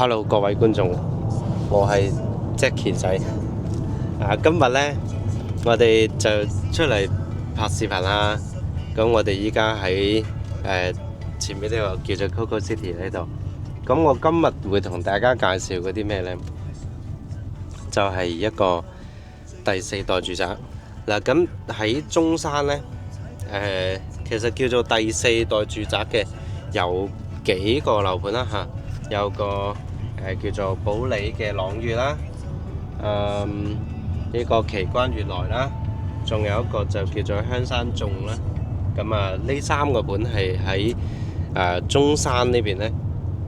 Hello，各位觀眾，我係 Jackie 仔。今日呢，我哋就出嚟拍視頻啦。咁我哋依家喺前面呢個叫做 Coco City 呢度。咁我今日會同大家介紹嗰啲咩呢？就係一個第四代住宅。嗱，咁喺中山呢，其實叫做第四代住宅嘅有幾個樓盤啦嚇，有個叫做保利嘅朗悅啦，呢個奇關悅來啦，仲有一個就叫做香山頌啦。咁呢三個盤係喺中山呢邊呢，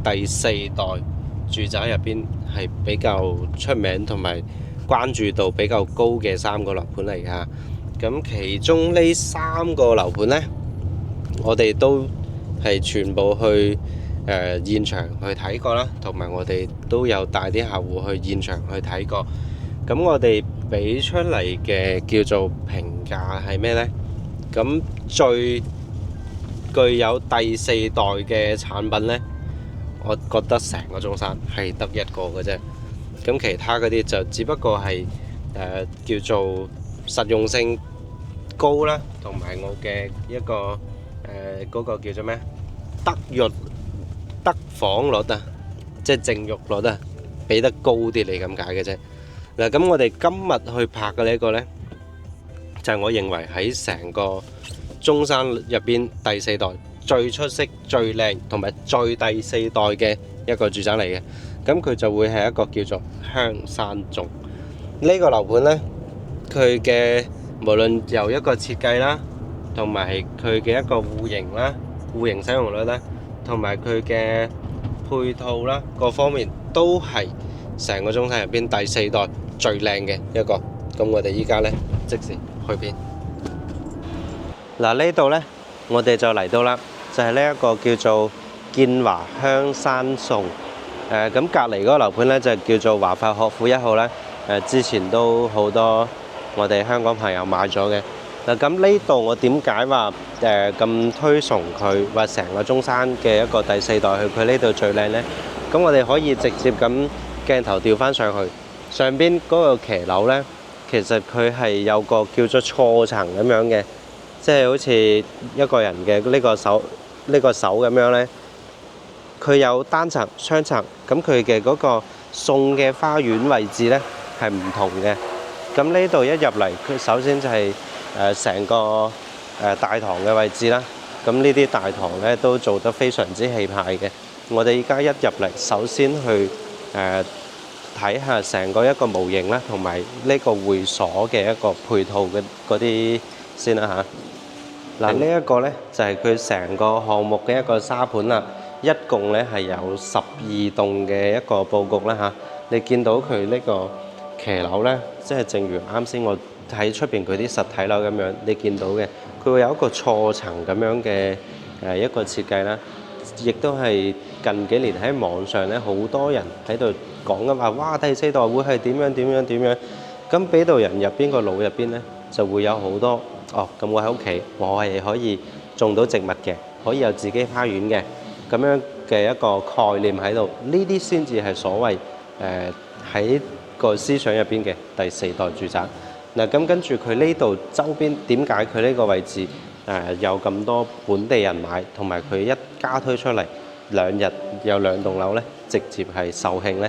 第四代住宅入邊係比較出名同埋關注度比較高嘅三個樓盤嚟㗎。咁其中呢三個樓盤呢，我哋都係全部去現場去睇過啦，同埋我哋都有帶啲客戶去現場去睇過。咁我哋俾出嚟嘅叫做評價係咩呢？咁最具有第四代嘅產品呢，我覺得成個中山係得一個嘅啫。咁其他嗰啲就只不過係叫做實用性高啦，同埋我嘅一個嗰個叫做咩？得房率啊，即係淨慾率啊，俾得高啲嚟咁解嘅啫。嗱，咁我哋今日去拍嘅呢一個呢，就係我認為喺成個中山入邊第四代最出色、最靚同埋最第四代嘅一個住宅嚟嘅。咁佢就會係一個叫做香山頌呢個樓盤呢，佢嘅無論由一個設計啦，同埋佢嘅一個戶型啦、戶型使用率啦，同埋佢嘅配套啦，各方面都係成個中山入邊第四代最靚嘅一個。咁我哋依家呢，即時去邊？嗱，呢度呢，我哋就嚟到啦，就係呢一個叫做建華香山頌。咁隔離嗰個樓盤呢，就叫做華發學府1號啦。之前都好多我哋香港朋友買咗嘅。嗱，咁呢度我點解話咁推崇佢，話成個中山嘅一個第四代去佢呢度最靚呢？咁我哋可以直接咁鏡頭調翻上去，上邊嗰個騎樓呢，其實佢係有個叫做錯層咁樣嘅，即係好似一個人嘅呢個手咁樣呢。佢有單層、雙層，咁佢嘅嗰個送嘅花園位置呢係唔同嘅。咁呢度一入嚟，佢首先就係成個大堂嘅位置啦。咁呢啲大堂呢都做得非常之氣派嘅。我哋依家一入嚟，首先去睇下成個一個模型啦，同埋呢個會所嘅一個配套嘅嗰啲先啦嚇。嗱，呢一個呢就係佢成個項目嘅一個沙盤啦。一共咧係有12棟嘅一個佈局啦嚇，你見到佢呢個騎樓咧，即係正如啱先我喺出邊佢啲實體樓咁樣，你見到嘅佢會有一個錯層咁樣嘅一個設計啦，亦都係近幾年喺網上咧好多人喺度講緊話，哇第四代會係點樣，咁俾到人入邊個腦入邊咧就會有好多咁我喺屋企我係可以種到植物嘅，可以有自己花園嘅。咁樣嘅一個概念喺度，呢啲先至係所謂喺個思想入邊嘅第四代住宅。嗱，咁跟住佢呢度周邊點解佢呢個位置有咁多本地人買，同埋佢一加推出嚟2日有2棟樓呢，直接係售罄呢？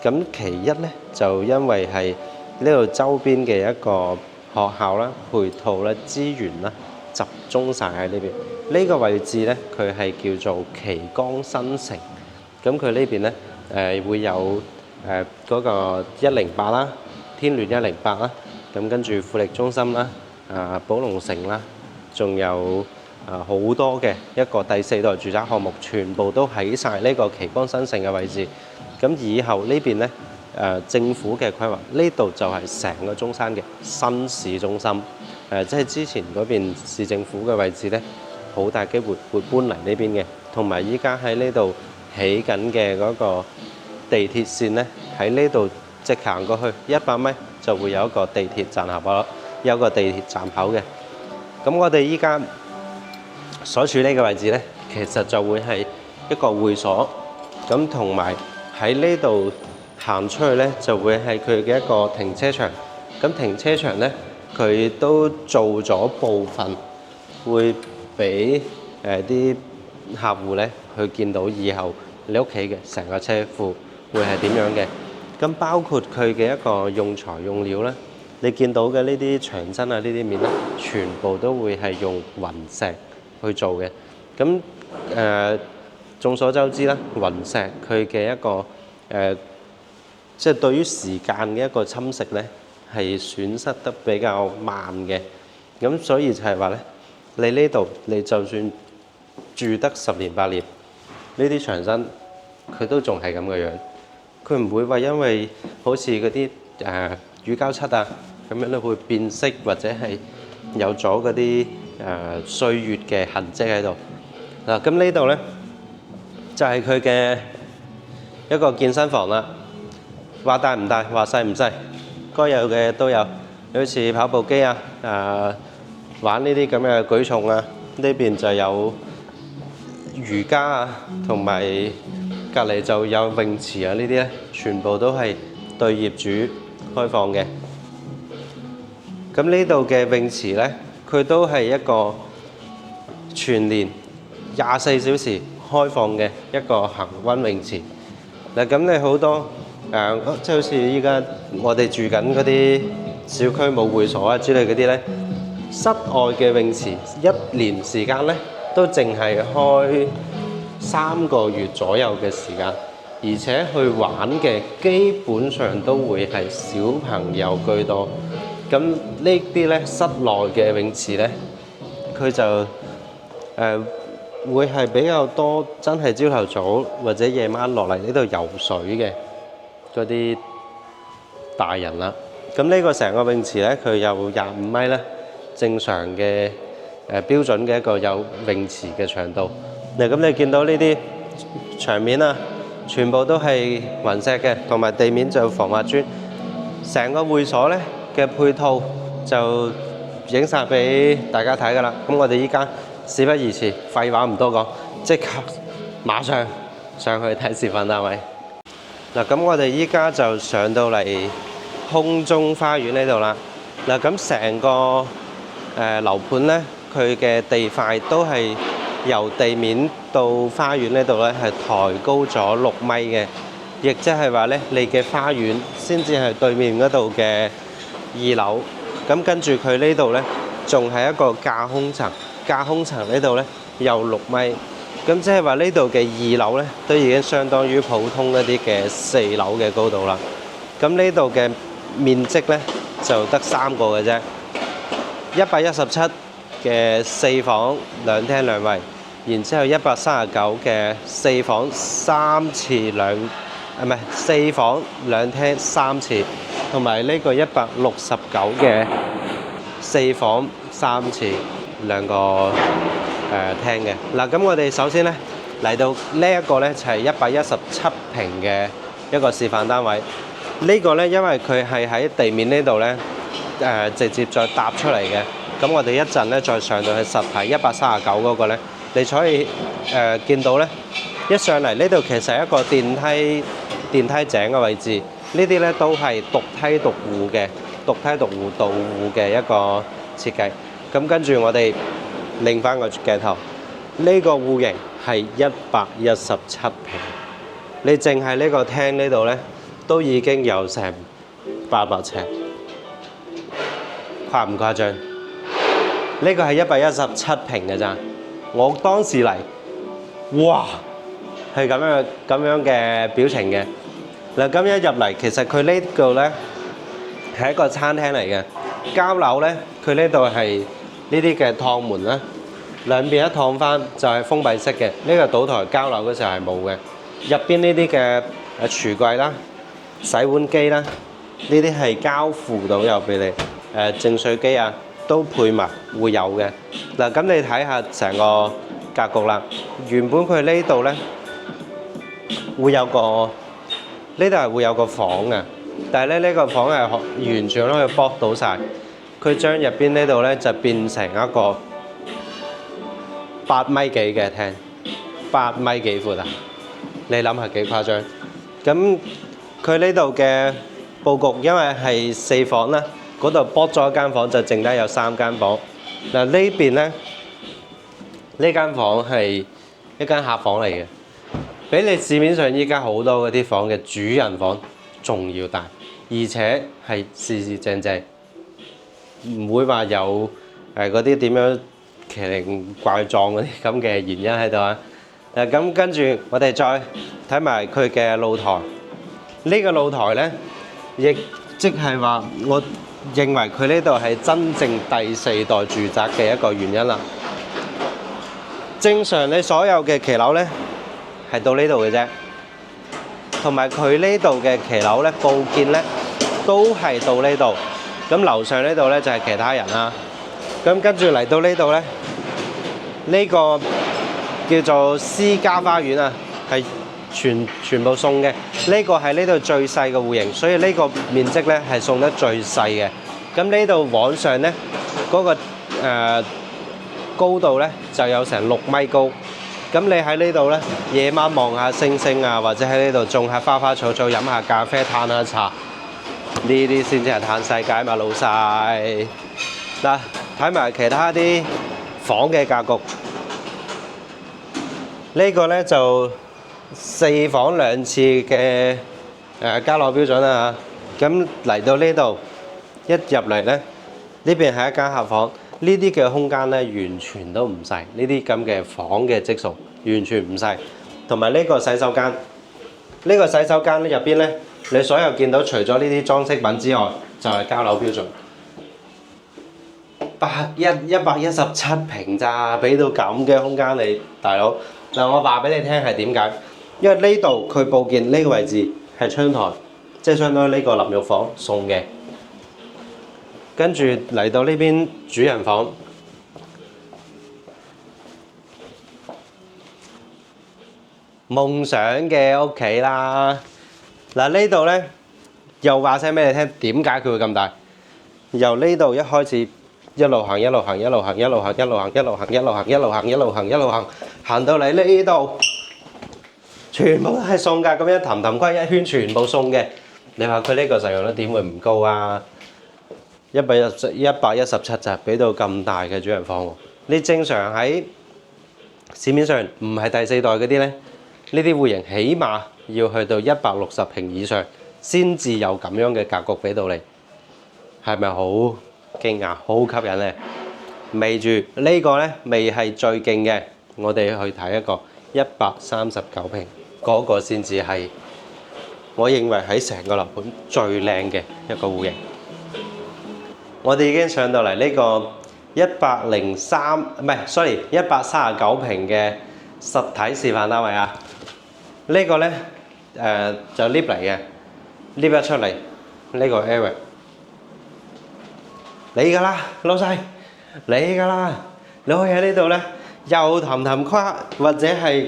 咁其一呢，就因為係呢度周邊嘅一個學校啦、配套啦、資源啦，集中晒喺呢邊。呢個位置呢，佢係叫做旗江新城。咁佢呢邊呢，會有嗰個108啦、天聯108啦，咁跟住富力中心啦、寶龍城啦，仲有好多嘅一個第四代住宅項目，全部都喺晒呢個旗江新城嘅位置。咁以後呢邊呢，政府嘅規劃，呢度就係成個中山嘅新市中心。即係之前嗰邊市政府嘅位置呢，好大機會會搬嚟呢邊嘅，同埋依家喺呢度起緊嘅嗰個地鐵線呢，喺呢度直行過去100米就會有一個地鐵站口，有個地鐵站口嘅。咁我哋依家所處呢個位置呢，其實就會係一個會所，咁同埋喺呢度行出去呢，就會係佢嘅一個停車場。咁停車場呢，佢都做咗部分，會俾啲客戶呢去見到以後你屋企嘅成個車庫會係點樣嘅。咁包括佢嘅一個用材用料呢，你見到嘅呢啲牆身啊，呢啲面呢，全部都會係用雲石去做嘅。咁眾所周知啦，雲石佢嘅一個即係對於時間嘅一個侵蝕呢，係損失得比較慢嘅。咁所以就係話呢，你呢度你就算住得10年8年，呢啲牆身佢都仲係咁嘅樣，佢唔會話因為好似嗰啲乳膠漆啊咁樣咧會變色，或者係有咗嗰啲歲月嘅痕跡喺度。嗱，咁呢度呢，就係佢嘅一個健身房啦。話大唔大，話細唔細，該有嘅都有。好似跑步機啊，玩呢啲咁嘅舉重啊，呢邊就有瑜伽啊，同埋隔離就有泳池啊，呢啲咧全部都係對業主開放嘅。咁呢度嘅泳池咧，佢都係一個全年24小時開放嘅一個恆溫泳池。嗱，咁你好多即係好似依家我哋住緊嗰啲小區冇會所啊之類嗰啲咧，室外嘅泳池一年時間咧都淨係開3個月左右嘅時間，而且去玩嘅基本上都會係小朋友居多。咁呢啲咧室內嘅泳池咧，佢就會係比較多真係朝頭早或者夜晚落嚟呢度游水嘅嗰啲大人啦。咁呢個成個泳池咧，佢有25米咧，正常嘅標準嘅一個有泳池嘅長度。嗱，咁你見到呢啲牆面啊，全部都係雲石嘅，同埋地面就防滑磚。成個會所咧嘅配套就影晒俾大家睇㗎啦。咁我哋依家事不宜遲，廢話唔多講，即刻馬上上去睇示範單位。嗱，咁我哋依家就上到嚟空中花園呢度啦。嗱，咁成個樓盤咧，佢嘅地塊都係由地面到花園呢度咧係抬高咗6米嘅，亦即係話咧，你嘅花園先至係對面嗰度嘅2樓。咁跟住佢呢度咧，仲係一個架空層，架空層呢度咧又6米。咁即係話呢度嘅2樓咧，都已經相當於普通一啲嘅4樓嘅高度啦。咁呢度嘅面積咧就得3個嘅啫，117嘅4房2廳2衛，然之後139嘅4房3廁4房2廳3廁，同埋呢個169嘅4房3廁2個廳嘅。嗱，咁我哋首先咧嚟到呢一個咧就係117平嘅一個示範單位。呢個咧因為佢係喺地面呢度咧直接再搭出嚟嘅。咁我哋一陣咧再上到去實體139嗰個咧，你可以見到咧一上嚟呢度其實係一個電梯井嘅位置。呢啲咧都係獨梯獨戶嘅獨戶嘅一個設計。咁跟住我哋擰翻個鏡頭，呢個戶型係117平，你淨係呢個廳呢度咧都已經有成800尺，誇唔誇張？呢個係117平嘅咋，我當時嚟，哇，係咁樣嘅表情嘅。嗱，咁一入嚟，其實佢呢度咧係一個餐廳嚟嘅。交樓咧，佢呢度係呢啲嘅趟門啦，兩邊一趟翻就係封閉式嘅。呢個倒台交樓嗰時候係冇嘅。入邊呢啲嘅櫥櫃啦、洗碗機啦，呢啲係交付到入俾你。淨水機啊，都配埋會有嘅。嗱，咁你睇下成個格局啦。原本佢呢度咧會有個。呢度係會有個房嘅，但係咧呢個房係完全可以剝到晒。佢將入邊呢度咧就變成一個8米幾嘅廳，8米幾闊啊！你諗下幾誇張？咁佢呢度嘅佈局，因為係4房啦，嗰度剝咗一間房，就剩低有3間房。嗱呢邊咧，呢間房係一間客房嚟嘅，比你市面上依家好多嗰啲房嘅主人房仲要大，而且係四四正正，唔會話有嗰啲點樣奇靈怪狀嗰啲咁嘅原因喺度啊。咁跟住我哋再睇埋佢嘅露台，呢個露台咧，亦即係話我認為佢呢度係真正第4代住宅嘅一個原因啦。正常你所有嘅騎樓咧係到呢度嘅啫，同埋佢呢度嘅騎樓咧佈建咧都係到呢度。咁樓上呢度咧就係其他人啦。咁跟住嚟到呢度咧，呢個叫做私家花園啊，係全部送嘅。呢個係呢度最細嘅戶型，所以呢個面積咧係送得最細嘅。咁呢度往上咧嗰個高度咧就有成6米高。咁你喺呢度咧夜晚望下星星啊，或者喺呢度種下花花草草，飲下咖啡，嘆下茶，呢啲先至係嘆世界嘛，老細。嗱，睇埋其他啲房嘅格局。呢個咧就4房2次嘅家樂標準啦嚇。咁嚟到呢度一入嚟咧，呢邊係一間客房，呢啲嘅空間咧完全都唔細，呢啲咁嘅房嘅積數完全唔細。同埋呢個洗手間，呢個洗手間咧入邊咧，你所有見到除咗呢啲裝飾品之外，就係交樓標準。117平咋，俾到咁嘅空間你，大佬。嗱，我話俾你聽係點解？因為呢度佢佈建呢個位置係窗台，即係相當於呢個淋浴房送嘅。跟住嚟到呢邊主人房，夢想嘅屋企啦。嗱，呢度咧又話聲俾你聽，點解佢會咁大？由呢度一開始。一路行，一路行，一路行，一路行，一路行，一路行，一路行，一路行，一路行，一路行，行到嚟呢度，全部都係送㗎，咁樣氹氹規一圈全部送嘅。你話佢呢個實用率點會唔高啊？117咋，俾到咁大嘅主人房喎。你正常喺市面上唔係第4代嗰啲咧，呢啲戶型起碼要去到160平以上，先至有咁樣嘅格局俾到你，係咪好驚訝，好吸引咧？未住呢個咧，未係最勁嘅。我哋去睇一個139平，嗰個先至係我認為喺成個樓盤最靚嘅一個戶型。我哋已經上到嚟呢個139平嘅實體示範單位啊！呢個咧就 lift 嚟嘅，lift 一出嚟呢個 area。你㗎啦，老細，你㗎啦，你可以喺呢度咧，又氹氹跨，或者係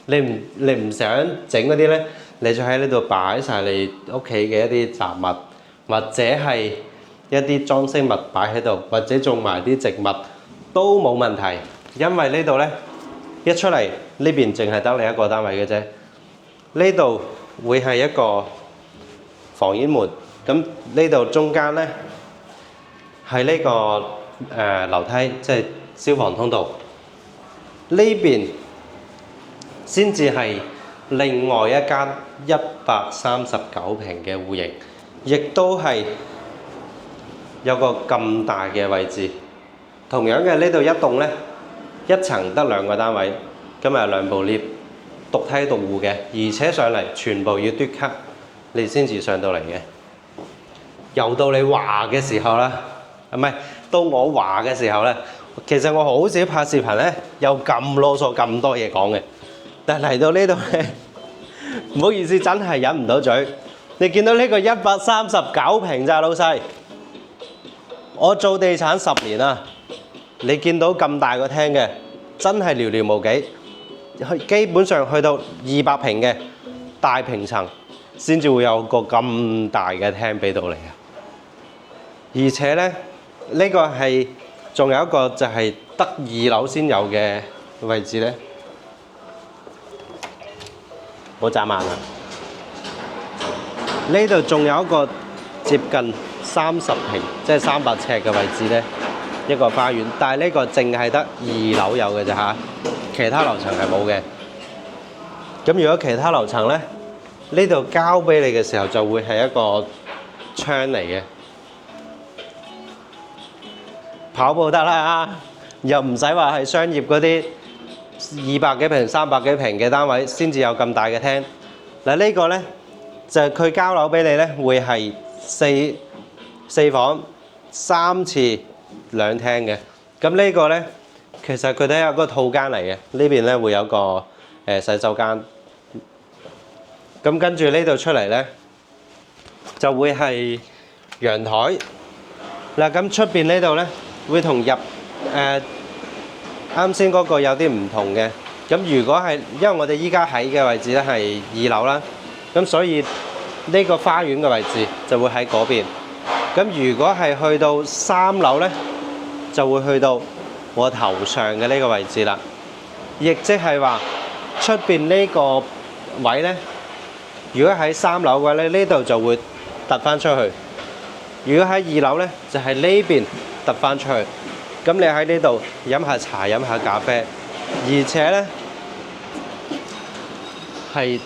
你唔想整嗰啲咧，你就喺呢度擺曬你屋企嘅一啲雜物，或者係一啲裝飾物擺喺度，或者種埋啲植物都冇問題，因為呢度咧一出嚟呢邊淨係得你一個單位嘅啫，呢度會係一個防煙門，咁呢度中間咧。係呢個樓梯，即係消防通道。呢邊先至係另外一間139平嘅戶型，亦都係有個咁大嘅位置。同樣嘅呢度一棟咧，一層得2個單位，今日2部 lift，獨梯獨戶嘅，而且上嚟全部要嘟卡，你先至上到嚟嘅。又到你話嘅時候啦。唔係，到我話嘅時候咧，其實我好少拍視頻咧，有咁囉嗦咁多嘢講嘅。但係嚟到呢度咧，唔好意思，真係忍唔到嘴。你見到呢個139平咋，老細？我做地產10年啦，你見到咁大個廳嘅，真係寥寥無幾。基本上去到200平嘅大平層，先至會有個咁大嘅廳俾到你啊！而且咧。呢個係仲有一個就係得2樓先有嘅位置咧，冇眨眼啊！呢度仲有一個接近30平，即係300尺嘅位置呢，一個花園。但係呢個淨係得2樓有嘅啫嚇，其他樓層係冇嘅。咁如果其他樓層呢，呢度交俾你嘅時候就會係一個窗嚟嘅，跑步得啦，又唔使話係商業嗰啲200幾平、300幾平嘅單位先至有咁大嘅廳。嗱，呢個呢，就係佢交樓俾你呢，會係四房3次2廳嘅。咁呢個呢，其實佢都有個套間嚟嘅，呢邊呢會有個洗手間。咁跟住呢度出嚟呢，就會係陽台。嗱，咁出邊呢度呢，會同啱先嗰個有啲唔同嘅。咁如果係因為我哋依家喺嘅位置呢係2樓啦，咁所以呢個花園嘅位置就會喺嗰邊。咁如果係去到3樓呢，就會去到我頭上嘅呢個位置啦。亦即係話出邊呢個位呢，如果喺3樓嘅話咧，呢度就會突翻出去；如果喺2樓呢，就係呢邊突翻出去。咁你喺呢度飲下茶、飲下咖啡，而且呢係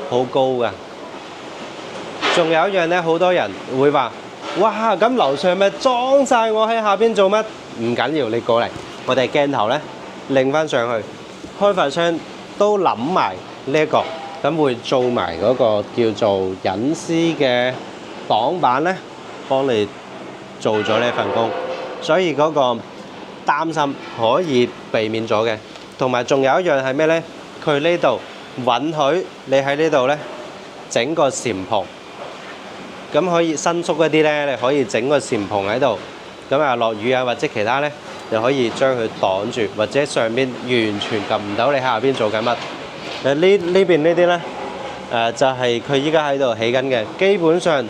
好高㗎。仲有一樣呢，好多人會話：哇！咁樓上咪裝晒，我喺下邊做乜？唔緊要，你過嚟，我哋鏡頭呢擰翻上去，開發商都諗埋呢一個。咁會做埋嗰個叫做隱私嘅擋板呢，幫你做咗呢份工，所以嗰個擔心可以避免咗嘅。同埋仲有一樣係咩呢？佢呢度允許你喺呢度呢整個簷篷，咁可以伸縮一啲呢，你可以整個簷篷喺度。咁啊落雨啊或者其他呢，你可以將佢擋住，或者上邊完全撳唔到你喺下邊做緊乜。呢邊呢啲呢，就係佢依家喺度起緊嘅，基本上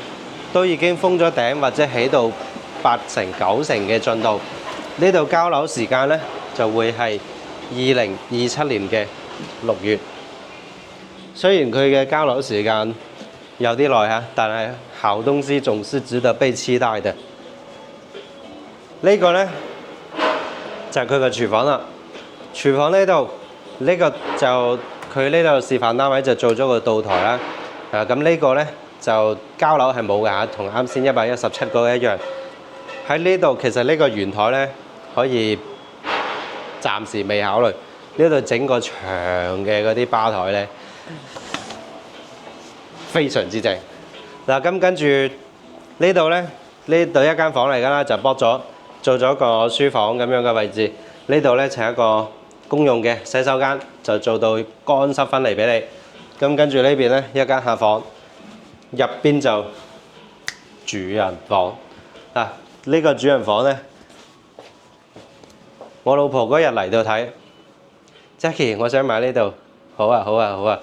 都已經封咗頂或者起到8成9成嘅進度。呢度交樓時間呢，就會係2027年嘅6月。雖然佢嘅交樓時間有啲耐嚇，但係好東西總是值得被期待嘅。呢個呢，就係佢個廚房啦。廚房呢度呢個就佢呢度示範單位就做咗個灶台啦。咁呢個呢，就交樓係冇嘅嚇，同啱先117嗰個一樣。喺呢度其實呢個圓台呢，可以暫時未考慮。呢度整個長嘅嗰啲吧台呢，非常之正。嗱，咁跟住呢度呢，呢度一間房嚟㗎啦，就剝咗做咗個書房咁樣嘅位置。呢度呢，就係一個公用嘅洗手間，就做到乾濕分離俾你。咁跟住呢邊呢，一間客房，入邊就主人房。呢個主人房呢，我老婆嗰日嚟到睇 ，Jackie， 我想買呢度。好啊，好啊，好啊。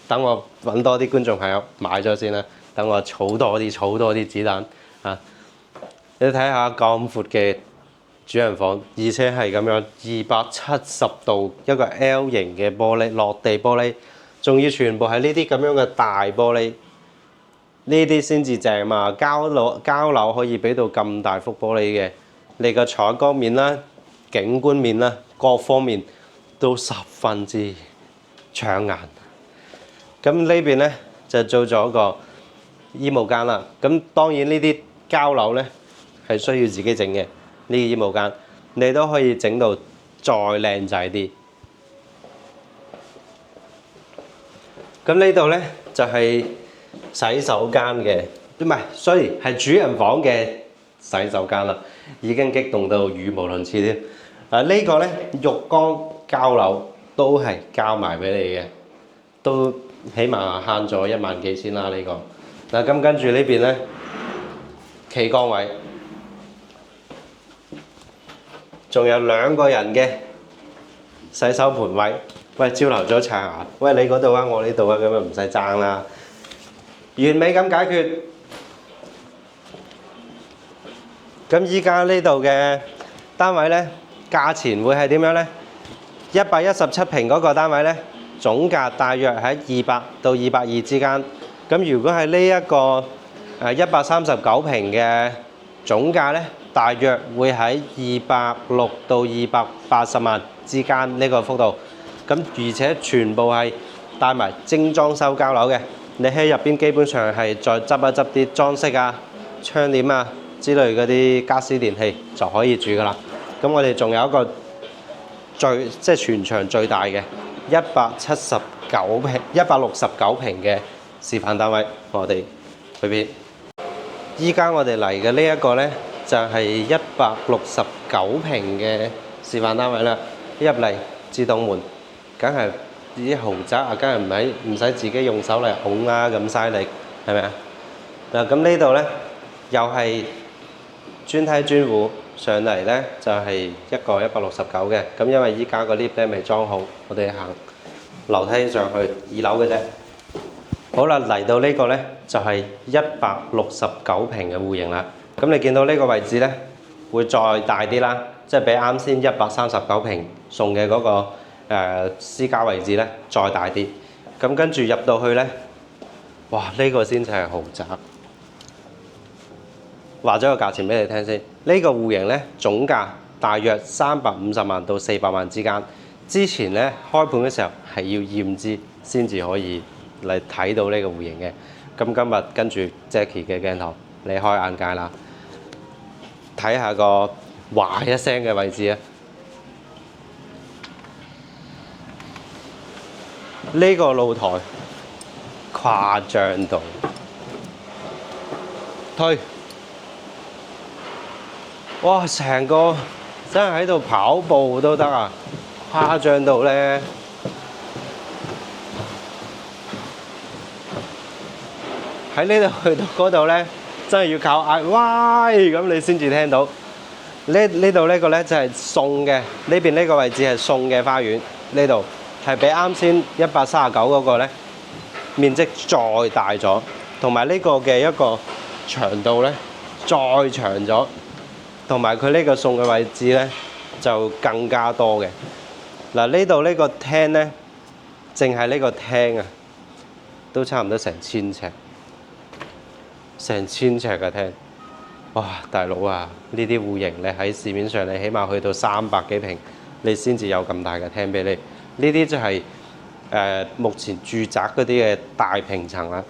等我揾多啲觀眾朋友買咗先啦。等我儲多啲子彈啊！你睇下咁闊嘅主人房，而且係咁樣270度一個 L 型嘅玻璃落地玻璃，仲要全部係呢啲咁樣嘅大玻璃，呢啲先至正嘛！交樓可以俾到咁大幅玻璃嘅，你個採光面啦、景觀面啦，各方面都十分之搶眼。咁呢邊呢，就做咗個衣帽間啦。咁當然呢啲交樓呢，係需要自己整嘅。呢個衣帽間你都可以整到再靚仔啲。咁呢度呢，就係洗手間嘅，唔係，sorry，係主人房嘅洗手間啦。已經激動到語無倫次添。呢個呢，浴缸交樓都係交埋俾你嘅，都起碼慳咗1萬幾先啦呢個。咁跟住呢邊呢，企缸位，仲有2個人嘅洗手盆位。喂，朝頭早刷牙，喂你嗰度啊，我呢度啊，咁啊唔使爭啦，完美咁解決。咁依家呢度嘅單位呢，價錢會係點樣呢？117平嗰個單位呢，總價大約喺200到220之間。咁如果係呢一個139平嘅總價呢，大約會喺260到280萬之間呢個幅度。咁而且全部係帶埋精裝修交樓嘅，你喺入邊基本上係再執一執啲裝飾啊、窗簾啊之類嗰啲家私電器就可以住噶啦。咁我哋仲有一個即係全場最大嘅169平嘅示範單位，我哋去邊？依家我哋嚟嘅呢一個呢，就係169平嘅示範單位啦。一入嚟自動門，梗係啲豪宅啊，梗係唔使自己用手嚟拱啦，咁嘥力係咪啊？嗱，咁呢度呢，又係專梯專戶上嚟呢，就係一個169嘅。咁因為依家個 lift 咧未裝好，我哋行樓梯上去2樓嘅啫。好啦，嚟到呢個呢，就係169平嘅戶型啦。咁你見到呢個位置呢，會再大啲啦，即係比啱先139平送嘅嗰個私家位置呢再大啲。咁跟住入到去呢，哇！呢個先至係豪宅。話咗個價錢俾你聽先，呢個戶型呢，總價大約350萬到400萬之間。之前呢，開盤嘅時候係要驗資先至可以嚟睇到呢個戶型嘅。咁今日跟住 Jackie 嘅鏡頭，你開眼界啦！睇下個嘩一聲嘅位置啊！呢個露台誇張到推，哇！成個真係喺度跑步都得啊！誇張到咧〜喺呢度去到嗰度呢，真係要靠嗌喂咁你先至聽到。呢度呢個呢就係送嘅，呢邊呢個位置係送嘅花園，呢度係比啱先139嗰個呢面積再大咗，同埋呢個嘅一個長度呢再長咗，同埋佢呢個送嘅位置呢就更加多嘅。嗱，呢度呢個廳呢，淨係呢個廳啊，都差唔多成1000尺。成1000尺嘅廳，哇！大佬啊，呢啲戶型你喺市面上你起碼去到300幾平，你先至有咁大嘅廳俾你。呢啲就係目前住宅嗰啲嘅大平層啦。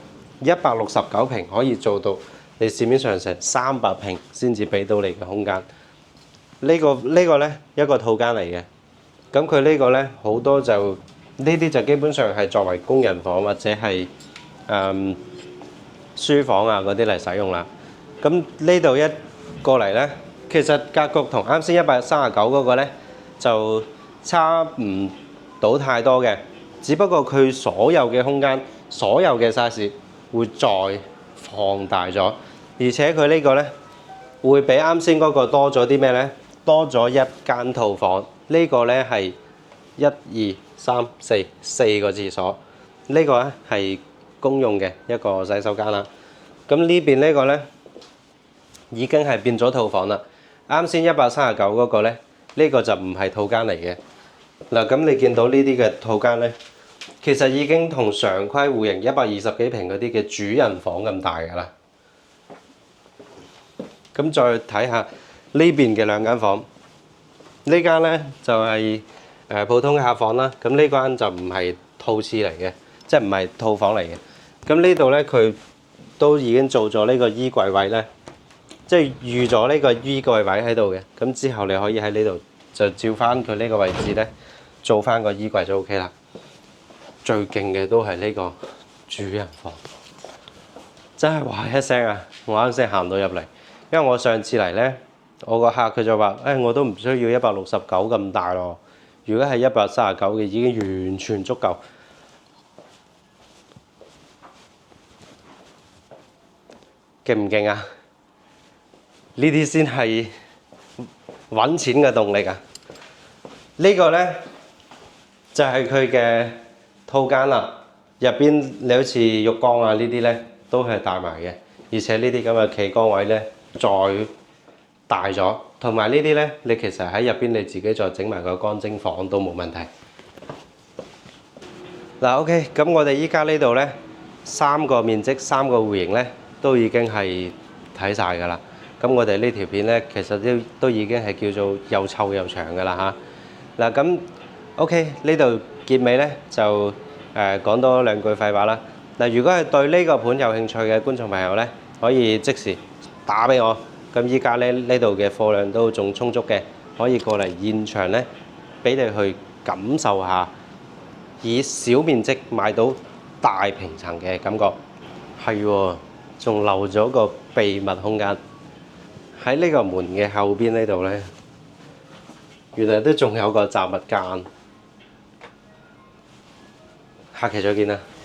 169平可以做到你市面上成300平先至俾到你嘅空間。呢個呢一個套間嚟嘅，咁佢呢個呢好多就呢啲就基本上係作為工人房或者係書房啊嗰啲嚟使用啦。咁呢度一過嚟呢，其實格局同啱先139嗰個呢就差唔到太多嘅，只不過佢所有嘅空間、所有嘅 size 會再放大咗，而且佢呢個呢會比啱先嗰個多咗啲咩呢？多咗一間套房，呢個呢係1、2、3、4個廁所，呢個呢係公用嘅一個洗手間啦。咁呢邊呢個呢已經係變咗套房啦。啱先139嗰個呢，呢個就唔係套間嚟嘅。嗱，咁你見到呢啲嘅套間呢，其實已經同常規戶型120幾平嗰啲嘅主人房咁大㗎啦。咁再睇下呢邊嘅兩間房，呢間呢就係普通嘅客房啦。咁呢間就唔係套廁嚟嘅，即係唔係套房嚟嘅。咁呢度呢，佢都已經做咗呢個衣櫃位呢，即係預咗呢個衣櫃位喺度嘅。咁之後你可以喺呢度就照翻佢呢個位置呢，做翻個衣櫃就 OK 啦。最勁嘅都係呢個主人房，真係哇一聲啊！我啱先行到入嚟，因為我上次嚟呢，我個客佢就話：我都唔需要169咁大咯。如果係139嘅已經完全足夠。勁唔勁啊？呢啲先係揾錢嘅動力啊！呢個呢就係佢嘅套間啦。入邊你好似浴缸啊呢啲呢都係帶埋嘅，而且呢啲咁嘅企缸位呢再大咗，同埋呢啲呢你其實喺入邊你自己再整埋個乾蒸房都冇問題。嗱，OK，咁我哋依家呢度呢3個面積、3個戶型呢，都已經係睇晒㗎啦。咁我哋呢條片呢，其實都已經係叫做又臭又長㗎啦嚇。嗱咁 OK，呢度結尾呢，就講多2句廢話啦。嗱，如果係對呢個盤有興趣嘅觀眾朋友呢，可以即時打俾我。咁依家咧呢度嘅貨量都仲充足嘅，可以過嚟現場呢，俾你去感受下以小面積買到大平層嘅感覺。係喎，仲漏咗個秘密空間喺呢個門嘅後邊呢度呢，原來都仲有個雜物間。下期再見啦〜